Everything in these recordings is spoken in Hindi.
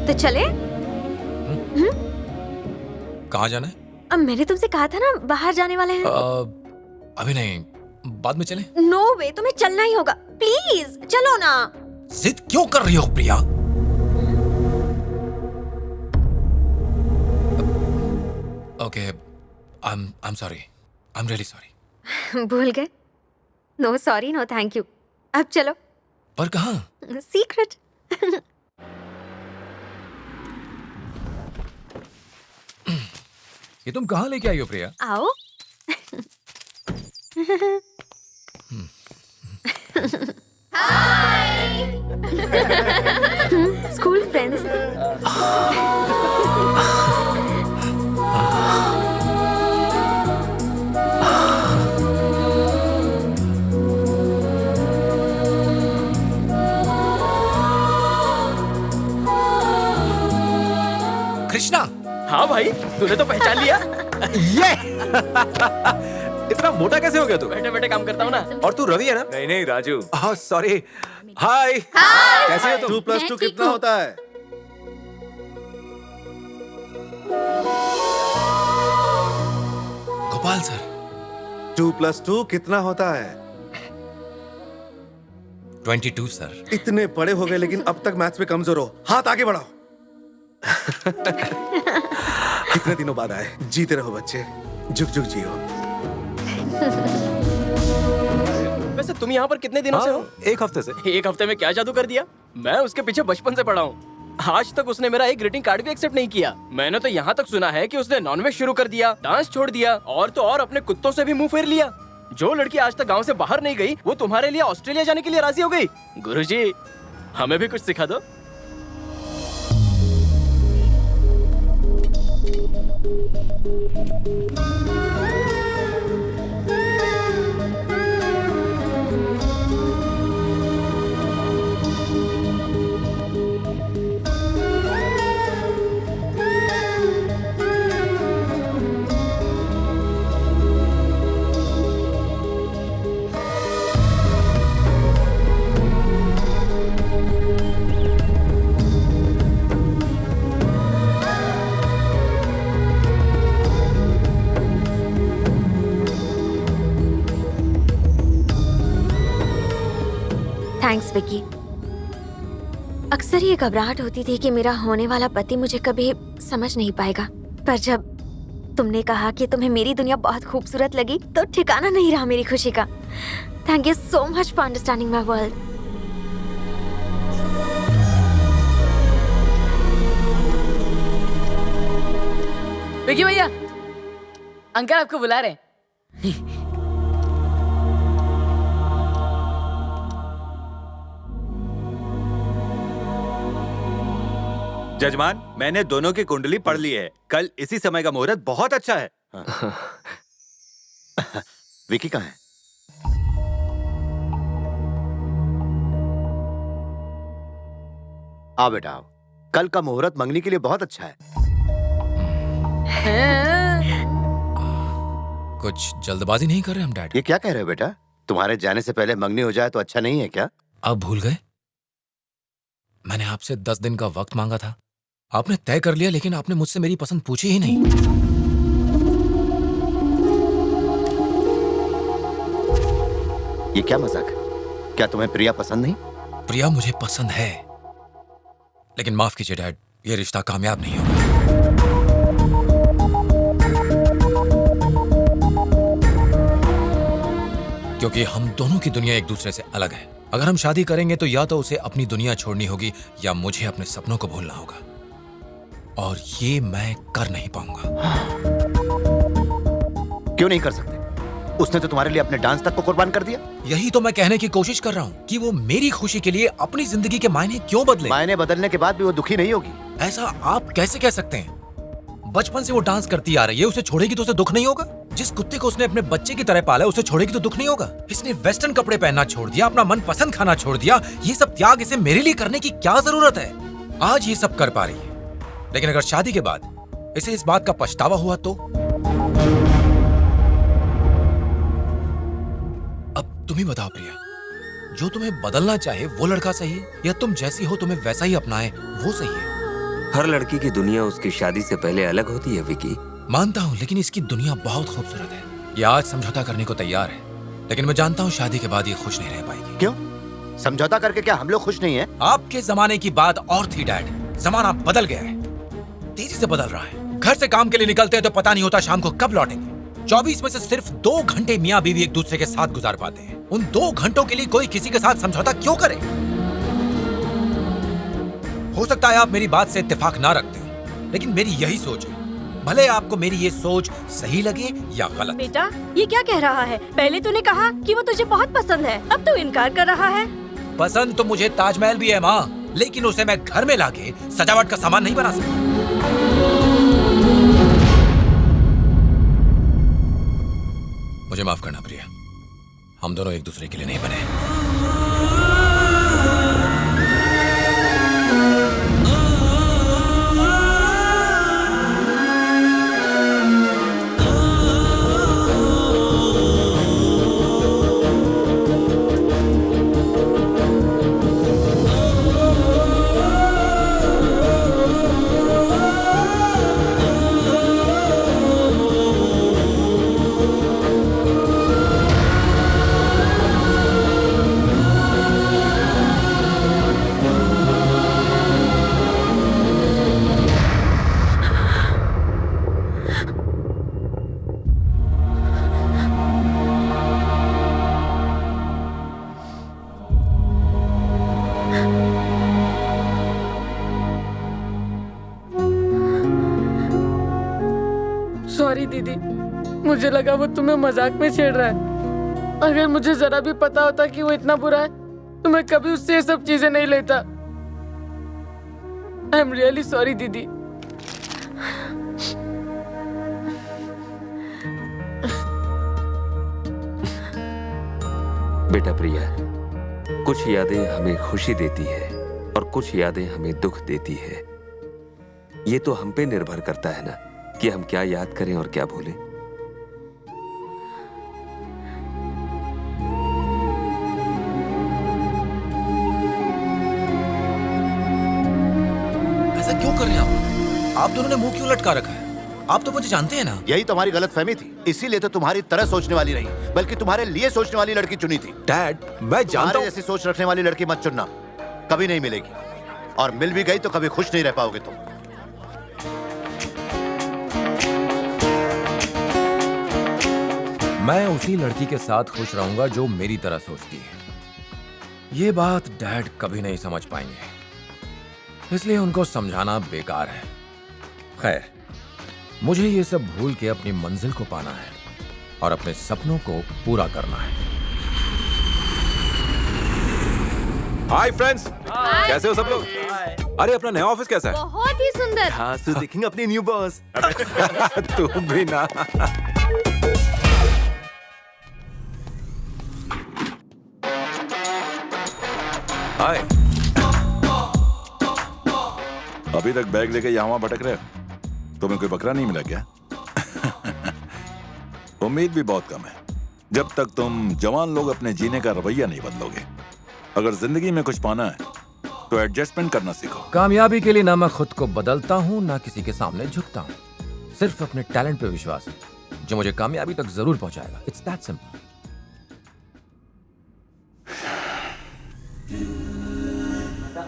तो चले? कहाँ जाना है? अब मैंने तुमसे कहा था ना बाहर जाने वाले हैं। अभी नहीं, बाद में चलें? नो वे, तुम्हें चलना ही होगा। प्लीज चलो ना। जिद क्यों कर रही हो Priya? Okay, I am sorry, I am really sorry. भूल गए? No sorry no thank you. अब चलो। पर कहाँ? सीक्रेट। ये तुम कहाँ लेके आई हो प्रिया? आओ। School friends. कृष्णा। हाँ भाई, तूने तो पहचान लिया। ये इतना मोटा कैसे हो गया तू? बैठे बैठे काम करता हूँ ना। और तू रवि है ना? नहीं नहीं राजू। सॉरी। हाय, कैसे हो तुम? 2+2 कितना होता है? गोपाल सर। 2+2 कितना होता है? 22 सर। इतने बड़े हो गए लेकिन अब तक मैथ्स में कमजोर हो। हाथ आगे बढ़ाओ। कितने दिनों बाद आए। जीते रहो बच्चे, झुक झुक जियो। वैसे तुम यहाँ पर कितने दिनों से हो? एक हफ्ते से। एक हफ्ते में क्या जादू कर दिया? मैं उसके पीछे बचपन से पड़ा हूँ। आज तक उसने मेरा एक ग्रीटिंग कार्ड भी एक्सेप्ट नहीं किया। मैंने तो यहाँ तक सुना है कि उसने नॉनवेज शुरू कर दिया, डांस छोड़ दिया और तो और अपने कुत्तों से भी मुंह फेर लिया। जो लड़की आज तक गांव से बाहर नहीं गई, वो तुम्हारे लिए ऑस्ट्रेलिया जाने के लिए राजी हो गई। गुरुजी, हमें भी कुछ सिखा दो। थैंक्स विकी। अक्सर ये घबराहट होती थी कि मेरा होने वाला पति मुझे कभी समझ नहीं पाएगा, पर जब तुमने कहा कि तुम्हें मेरी दुनिया बहुत खूबसूरत लगी तो ठिकाना नहीं रहा मेरी खुशी का। Thank you so much for understanding my world. Vicky भैया, अंकल आपको बुला रहे हैं। जजमान, मैंने दोनों की कुंडली पढ़ ली है। कल इसी समय का मुहूर्त बहुत अच्छा है। विकी कहाँ है? आओ बेटा आओ। कल का मुहूर्त मंगनी के लिए बहुत अच्छा है। कुछ जल्दबाजी नहीं कर रहे हम डैड? ये क्या कह रहे हो बेटा? तुम्हारे जाने से पहले मंगनी हो जाए तो अच्छा नहीं है क्या? अब भूल गए? मैंने आपसे 10 दिन का वक्त मांगा था। आपने तय कर लिया, लेकिन आपने मुझसे मेरी पसंद पूछी ही नहीं। ये क्या मजाक है? क्या तुम्हें प्रिया पसंद नहीं? प्रिया मुझे पसंद है, लेकिन माफ कीजिए डैड, ये रिश्ता कामयाब नहीं होगा। क्योंकि हम दोनों की दुनिया एक दूसरे से अलग है। अगर हम शादी करेंगे तो या तो उसे अपनी दुनिया छोड़नी होगी या मुझे अपने सपनों को भूलना होगा, और ये मैं कर नहीं पाऊंगा। क्यों नहीं कर सकते? उसने तो तुम्हारे लिए अपने डांस तक को कुर्बान कर दिया। यही तो मैं कहने की कोशिश कर रहा हूँ कि वो मेरी खुशी के लिए अपनी जिंदगी के मायने क्यों बदले। मायने बदलने के बाद भी वो दुखी नहीं होगी। ऐसा आप कैसे कह सकते हैं? बचपन से वो डांस करती आ रही है, उसे छोड़ेगी तो उसे दुख नहीं होगा? जिस कुत्ते को उसने अपने बच्चे की तरह पाला है, उसे छोड़ेगी तो दुख नहीं होगा? इसने वेस्टर्न कपड़े पहनना छोड़ दिया, अपना मनपसंद खाना छोड़ दिया। ये सब त्याग इसे मेरे लिए करने की क्या जरूरत है? आज ये सब कर पा रही है, लेकिन अगर शादी के बाद इसे इस बात का पछतावा हुआ तो? अब तुम ही बताओ प्रिया, जो तुम्हें बदलना चाहे वो लड़का सही है, या तुम जैसी हो तुम्हें वैसा ही अपनाए वो सही है? हर लड़की की दुनिया उसकी शादी से पहले अलग होती है विकी। मानता हूँ, लेकिन इसकी दुनिया बहुत खूबसूरत है। ये आज समझौता करने को तैयार है, लेकिन मैं जानता हूँ शादी के बाद ये खुश नहीं रह पाएगी। क्यों? समझौता करके क्या हम लोग खुश नहीं हैं? आपके जमाने की बात और थी डैड। जमाना बदल गया है, तेजी से बदल रहा है। घर से काम के लिए निकलते हैं तो पता नहीं होता शाम को कब लौटेंगे। 24 में से सिर्फ 2 घंटे मियाँ बीवी एक दूसरे के साथ गुजार पाते हैं। उन 2 घंटों के लिए कोई किसी के साथ समझौता क्यों करे? हो सकता है आप मेरी बात से इत्तेफाक ना रखते हो, लेकिन मेरी यही सोच है। भले आपको मेरी ये सोच सही लगे या गलत। बेटा, ये क्या कह रहा है? पहले तूने कहा कि वो तुझे बहुत पसंद है, अब तू इनकार कर रहा है। पसंद तो मुझे ताजमहल भी है माँ, लेकिन उसे मैं घर में लाके सजावट का सामान नहीं बना सकता। मुझे माफ करना प्रिया, हम दोनों एक दूसरे के लिए नहीं बने। सॉरी दीदी, मुझे लगा वो तुम्हें मजाक में छेड़ रहा है। अगर मुझे जरा भी पता होता कि वो इतना बुरा है तो मैं कभी उससे ये सब चीजें नहीं लेता। आई एम रियली सॉरी दीदी। बेटा प्रिया, कुछ यादें हमें खुशी देती है और कुछ यादें हमें दुख देती है। ये तो हम पे निर्भर करता है ना कि हम क्या याद करें और क्या भूलें। ऐसा क्यों कर रहे हैं आप दोनों ने मुंह क्यों लटका रखा है? आप तो मुझे जानते हैं ना। यही तुम्हारी गलतफहमी थी, इसीलिए तो तुम्हारी तरह सोचने वाली नहीं, बल्कि तुम्हारे लिए सोचने वाली लड़की चुनी थी। डैड, मैं जानता हूँ ऐसी सोच रखने वाली लड़की मत चुनना, कभी नहीं मिलेगी, और मिल भी गई तो कभी खुश नहीं रह पाओगे तुम। मैं उसी लड़की के साथ खुश रहूंगा जो मेरी तरह सोचती है। ये बात डैड कभी नहीं समझ पाएंगे, इसलिए उनको समझाना बेकार है। खैर, मुझे ये सब भूल के अपनी मंजिल को पाना है और अपने सपनों को पूरा करना है। हाय फ्रेंड्स, कैसे हो सब लोग? अरे अपना नया ऑफिस कैसा है? बहुत ही सुंदर। हाँ, तो देखेंगे अपनी न्यू बॉस। तुम भी ना। हाय, अभी तक बैग लेके यहाँ वहाँ भटक रहे हो? तुम्हें कोई बकरा नहीं मिला क्या? उम्मीद भी बहुत कम है, जब तक तुम जवान लोग अपने जीने का रवैया नहीं बदलोगे। अगर जिंदगी में कुछ पाना है तो एडजस्टमेंट करना सीखो। कामयाबी के लिए ना मैं खुद को बदलता हूँ ना किसी के सामने झुकता हूँ। सिर्फ अपने टैलेंट पे विश्वास है जो मुझे कामयाबी तक जरूर पहुंचाएगा। It's that simple.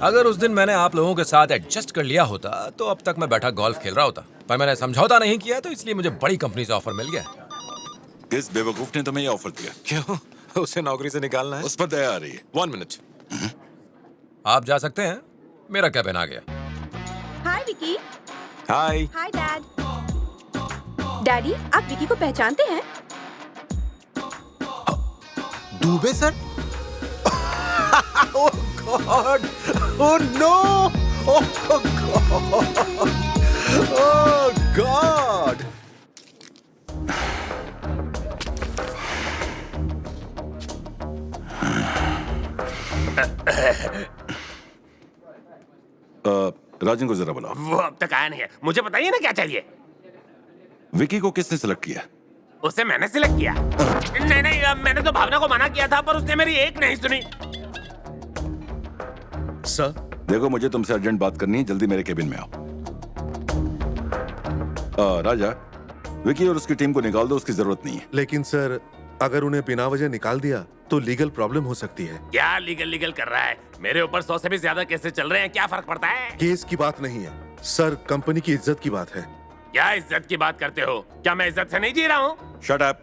अगर उस दिन मैंने आप लोगों के साथ एडजस्ट कर लिया होता तो अब तक मैं बैठा गोल्फ खेल रहा होता, पर मैंने समझौता नहीं किया तो इसलिए मुझे बड़ी कंपनी से ऑफर मिल गया। किस बेवकूफ ने तुम्हें ये ऑफर दिया? क्यों? उसे नौकरी से निकालना है? उस पर दया आ रही है। 1 मिनट। आप जा सकते हैं, मेरा कैबिन आ गया। Hi Vicky. Hi. Hi dad. Daddy, आप विकी को पहचानते हैं? Dubey sir? Oh god! Oh no! Oh god! Oh god! Rajan को जरा बुलाओ। वो अब तक आया नहीं है। मुझे बताइए ना क्या चाहिए। विकी को किसने सिलेक्ट किया? उसे मैंने सिलेक्ट किया। नहीं नहीं, मैंने तो भावना को मना किया था, पर उसने मेरी एक नहीं सुनी। सर, देखो मुझे तुमसे अर्जेंट बात करनी है, जल्दी मेरे केबिन में आओ। राजा, विकी और उसकी टीम को निकाल दो, उसकी जरूरत नहीं है। लेकिन सर, अगर उन्हें बिना वजह निकाल दिया तो लीगल प्रॉब्लम हो सकती है। क्या लीगल लीगल कर रहा है? मेरे ऊपर 100 से भी ज्यादा केसेस चल रहे हैं, क्या फर्क पड़ता है? केस की बात नहीं है सर, कंपनी की इज्जत की बात है। क्या इज्जत की बात करते हो? क्या मैं इज्जत से नहीं जी रहा हूँ? Shut up.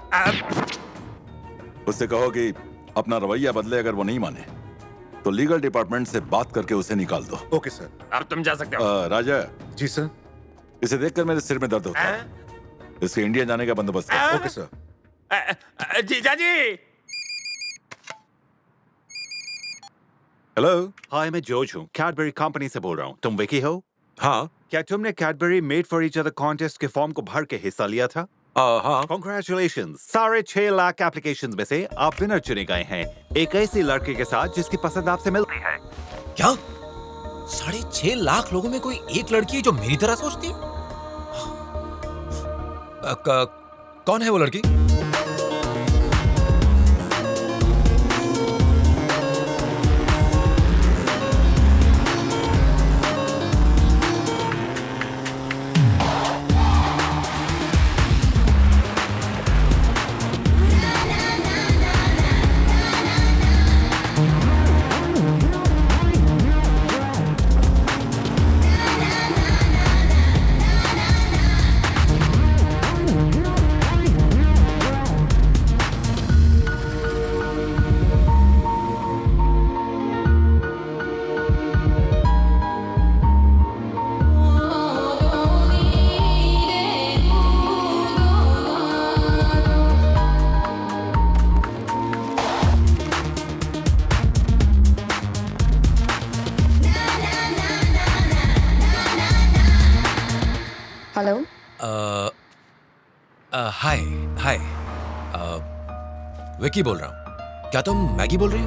उससे कहो कि अपना रवैया बदले, अगर वो नहीं माने तो लीगल डिपार्टमेंट से बात करके उसे निकाल दो। Okay sir. अब तुम जा सकते हो। राजा। जी सर। इसे देखकर मेरे सिर में दर्द होता है। इसके इंडिया जाने का बंदोबस्त करो। Okay sir. जीजा जी। हेलो, हाय, मैं जॉर्ज हूँ, कैडबरी कंपनी से बोल रहा हूँ। तुम विकी हो? हाँ। क्या तुमने Cadbury made for each other contest के फॉर्म को भर के हिस्सा लिया था? हाँ। Congratulations! 6.5 लाख एप्लीकेशंस में से आप विनर चुने गए हैं, एक ऐसी लड़की के साथ जिसकी पसंद आपसे मिलती है। क्या 6.5 लाख लोगों में कोई एक लड़की है जो मेरी तरह सोचती है? कौन है वो लड़की? हेलो। हाय हाय, विकी बोल रहा हूँ। क्या तुम मैगी बोल रही हो?